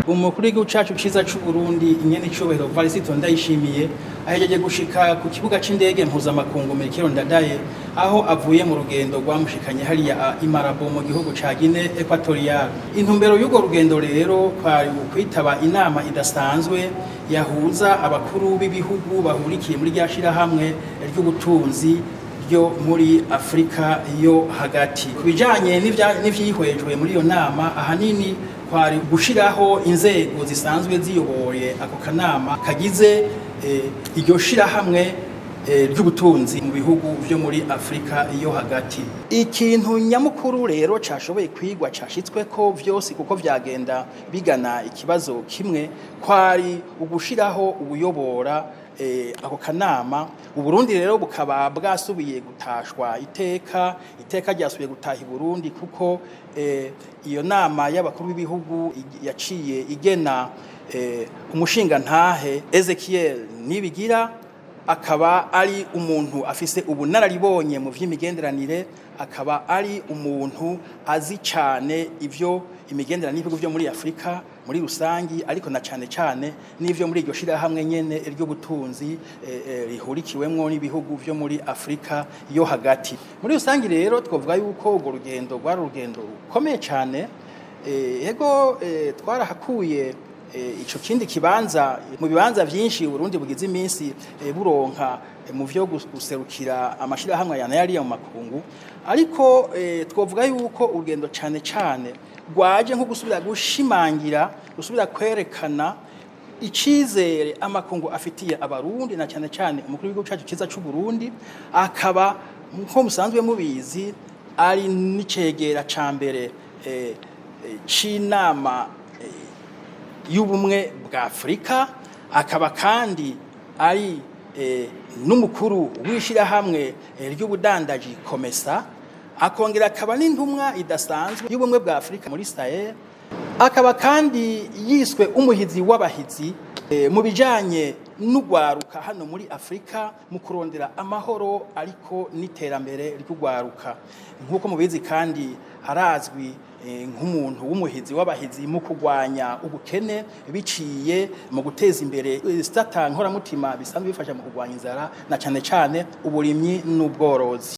Umukuru w'igihugu cacu ciza c'u Burundi inyene icubahiro Varisito Ndayishimiye ahejeje gushika ku kibuga c'indege mpuzamakungu Melchior Ndadaye aho avuye mu rugendo rwamushikanye hariya Imarabo mu gihugu ca Guinée Equatoriale. Intumbero y'ugo rugendo rero kwari kwitaba inama idasanzwe yahuza abakuru b'ibihugu bahurikiye muri ryashira hamwe ry'ubutunzi ryo muri Afrika yo hagati. Kubijanye n'ivyihwejwe muri iyo nama ahanini kwari gushiraho inzego zisanzwe ziyoboye ako kanama kagize iryo shirahamwe ry'ubutunzi mu bihugu vyo muri Afrika yo hagati. Ikintu nyamukuru rero cashoboye kwigwa cashitsweko vyose kuko vyagenda bigana ikibazo kimwe kwari ugushiraho ubuyobora ako kanama. Uburundi rero bukaba bwasubiye gutashwa iteka ryasubiye gutaha i Burundi kuko iyo nama y'abakuru b'ibihugu yaciye igena umushinga ntahe Ezekiel Nibigira akaba ari umuntu afise ubunararibonye mu vy'imigenderanire, akaba ari umuntu azi cane ivyo imigenderanire n'ibihugu vyo muri Afrika muri rusangi, ariko na cane n'ivyo muri iryo shirahamwe nyene ry'ubutunzi rihurikiwemwo n'ibihugu vyo muri Afrika yo hagati. Muri rusangi rero twovuga yuko urwo rugendo rwari urugendo rukomeye cane, ego twarahakuye ico kindi kibanza mu bibanza vyinshi Burundi bugize iminsi buronka mu vyo guserukira amashirahamwe yari mu makungu, ariko twovuga yuko urugendo cane rwaje nko gusubira gushimangira, gusubira kwerekana icizere amakungu afitiye abarundi na cane umukuru w'igihugu cacu ciza c'u Burundi, akaba nko musanzwe mubizi ari n'icegera ca mbere c'inama y'ubumwe bwa Afrika, akaba kandi ari n'umukuru w'ishirahamwe ry'ubudandaji Komesa, akongera akaba n'intumwa idasanzwe y'ubumwe bwa Afrika muri Sahel, akaba kandi yiswe umuhizi w'abahizi mu bijanye n'ugwaruka hano muri Afrika mu kurondera amahoro ariko n'iterambere ry'ugwaruka. Nkuko mubizi kandi harazwi nk'umuntu w'umuhizi w'abahizi mu kugwanya ubukene biciye mu guteza imbere sitata nkoramutima bisanzwe bifasha mu kugwanya inzara na cane uburimyi n'ubworozi.